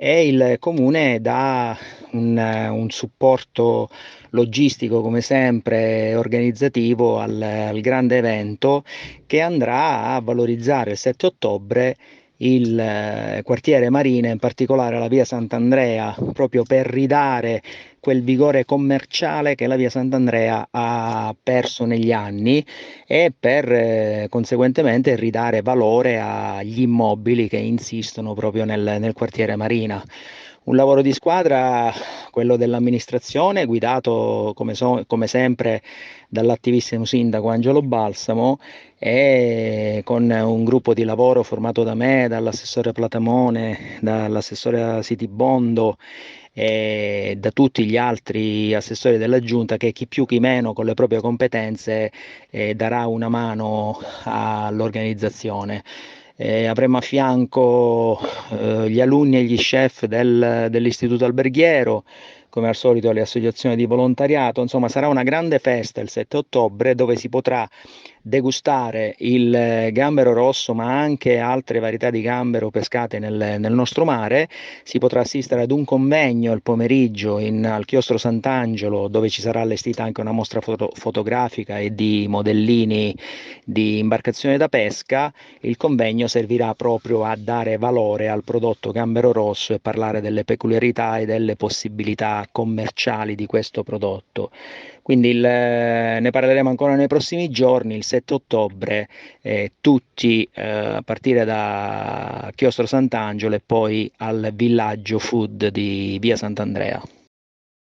e il comune dà un supporto logistico, come sempre, organizzativo al grande evento che andrà a valorizzare il 7 ottobre il quartiere Marina, in particolare la via Sant'Andrea, proprio per ridare quel vigore commerciale che la via Sant'Andrea ha perso negli anni e per conseguentemente ridare valore agli immobili che insistono proprio nel quartiere Marina. Un lavoro di squadra, quello dell'amministrazione, guidato come sempre dall'attivissimo sindaco Angelo Balsamo e con un gruppo di lavoro formato da me, dall'assessore Platamone, dall'assessore Sitibondo e da tutti gli altri assessori della giunta che chi più chi meno con le proprie competenze darà una mano all'organizzazione. Avremo a fianco gli alunni e gli chef dell'istituto alberghiero, come al solito le associazioni di volontariato, insomma sarà una grande festa il 7 ottobre dove si potrà degustare il gambero rosso ma anche altre varietà di gambero pescate nel nostro mare. Si potrà assistere ad un convegno il pomeriggio al chiostro Sant'Angelo dove ci sarà allestita anche una mostra fotografica e di modellini di imbarcazione da pesca. Il convegno servirà proprio a dare valore al prodotto gambero rosso e parlare delle peculiarità e delle possibilità commerciali di questo prodotto. Quindi ne parleremo ancora nei prossimi giorni, il 7 ottobre, tutti a partire da Chiostro Sant'Angelo e poi al villaggio food di Via Sant'Andrea.